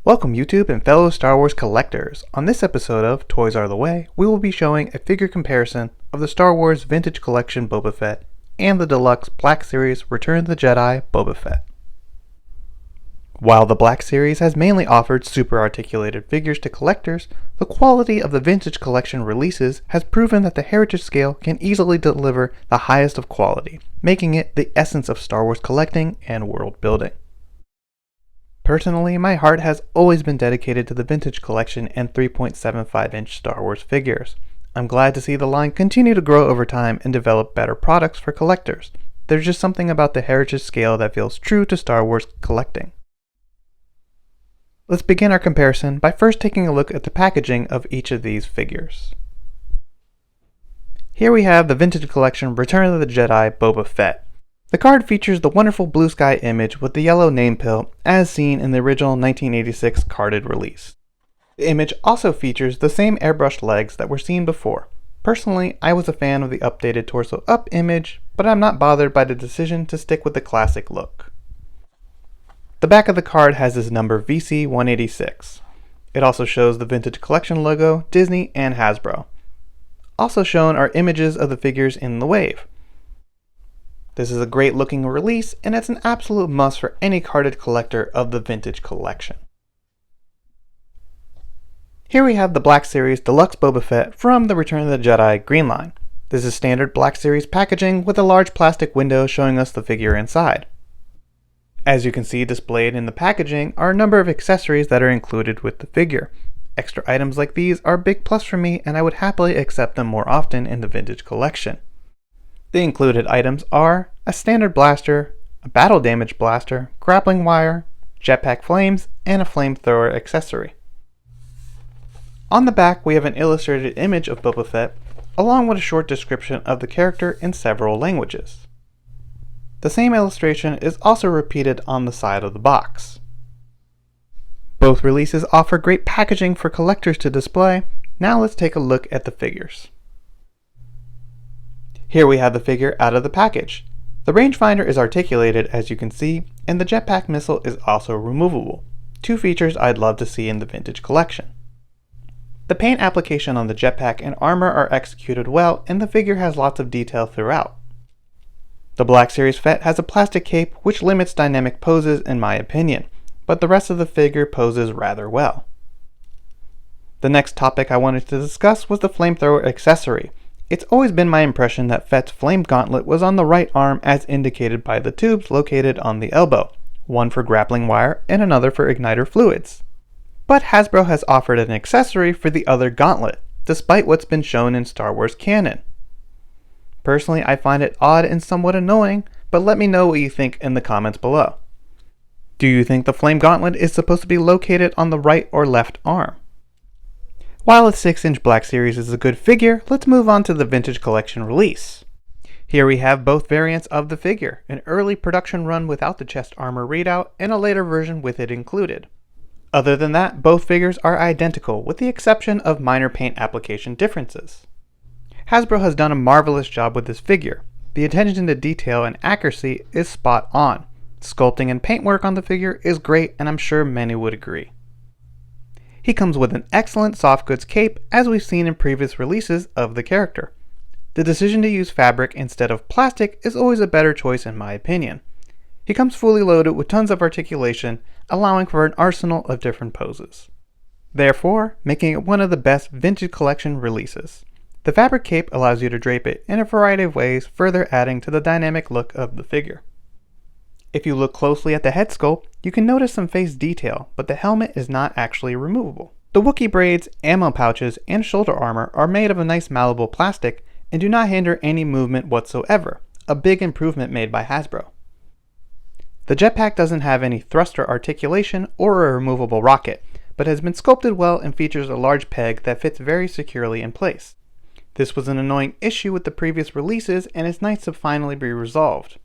Welcome YouTube and fellow Star Wars collectors. On this episode of Toys Are the Way, we will be showing a figure comparison of the Star Wars Vintage Collection Boba Fett and the Deluxe Black Series Return of the Jedi Boba Fett. While the Black Series has mainly offered super articulated figures to collectors, the quality of the Vintage Collection releases has proven that the Heritage scale can easily deliver the highest of quality, making it the essence of Star Wars collecting and world building. Personally, my heart has always been dedicated to the Vintage Collection and 3.75-inch Star Wars figures. I'm glad to see the line continue to grow over time and develop better products for collectors. There's just something about the Heritage scale that feels true to Star Wars collecting. Let's begin our comparison by first taking a look at the packaging of each of these figures. Here we have the Vintage Collection Return of the Jedi Boba Fett. The card features the wonderful blue sky image with the yellow name pill as seen in the original 1986 carded release. The image also features the same airbrushed legs that were seen before. Personally, I was a fan of the updated torso up image, but I'm not bothered by the decision to stick with the classic look. The back of the card has this number VC186. It also shows the Vintage Collection logo, Disney, and Hasbro. Also shown are images of the figures in the wave. This is a great looking release, and it's an absolute must for any carded collector of the Vintage Collection. Here we have the Black Series Deluxe Boba Fett from the Return of the Jedi Green Line. This is standard Black Series packaging with a large plastic window showing us the figure inside. As you can see displayed in the packaging are a number of accessories that are included with the figure. Extra items like these are a big plus for me, and I would happily accept them more often in the Vintage Collection. The included items are a standard blaster, a battle damage blaster, grappling wire, jetpack flames, and a flamethrower accessory. On the back we have an illustrated image of Boba Fett, along with a short description of the character in several languages. The same illustration is also repeated on the side of the box. Both releases offer great packaging for collectors to display. Now let's take a look at the figures. Here we have the figure out of the package. The rangefinder is articulated as you can see, and the jetpack missile is also removable. Two features I'd love to see in the Vintage Collection. The paint application on the jetpack and armor are executed well, and the figure has lots of detail throughout. The Black Series Fett has a plastic cape which limits dynamic poses in my opinion, but the rest of the figure poses rather well. The next topic I wanted to discuss was the flamethrower accessory. It's always been my impression that Fett's flame gauntlet was on the right arm as indicated by the tubes located on the elbow, one for grappling wire and another for igniter fluids. But Hasbro has offered an accessory for the other gauntlet, despite what's been shown in Star Wars canon. Personally, I find it odd and somewhat annoying, but let me know what you think in the comments below. Do you think the flame gauntlet is supposed to be located on the right or left arm? While a 6-inch Black Series is a good figure, let's move on to the Vintage Collection release. Here we have both variants of the figure, an early production run without the chest armor readout and a later version with it included. Other than that, both figures are identical with the exception of minor paint application differences. Hasbro has done a marvelous job with this figure. The attention to detail and accuracy is spot on. Sculpting and paintwork on the figure is great, and I'm sure many would agree. He comes with an excellent soft goods cape as we've seen in previous releases of the character. The decision to use fabric instead of plastic is always a better choice in my opinion. He comes fully loaded with tons of articulation, allowing for an arsenal of different poses. Therefore, making it one of the best Vintage Collection releases. The fabric cape allows you to drape it in a variety of ways, further adding to the dynamic look of the figure. If you look closely at the head sculpt, you can notice some face detail, but the helmet is not actually removable. The Wookiee braids, ammo pouches, and shoulder armor are made of a nice malleable plastic and do not hinder any movement whatsoever, a big improvement made by Hasbro. The jetpack doesn't have any thruster articulation or a removable rocket, but has been sculpted well and features a large peg that fits very securely in place. This was an annoying issue with the previous releases, and it's nice to finally be resolved.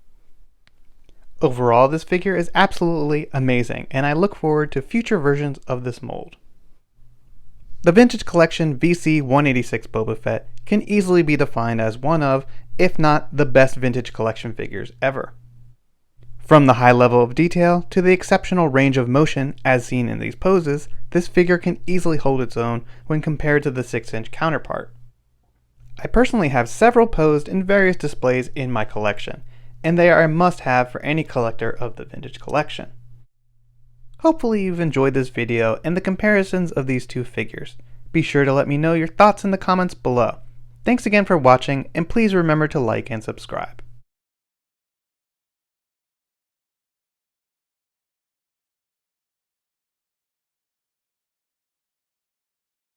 Overall, this figure is absolutely amazing, and I look forward to future versions of this mold. The Vintage Collection VC186 Boba Fett can easily be defined as one of, if not the best Vintage Collection figures ever. From the high level of detail to the exceptional range of motion as seen in these poses, this figure can easily hold its own when compared to the 6-inch counterpart. I personally have several posed in various displays in my collection, and they are a must-have for any collector of the vintage collection. Hopefully you've enjoyed this video and the comparisons of these two figures. Be sure to let me know your thoughts in the comments below. Thanks again for watching, and please remember to like and subscribe.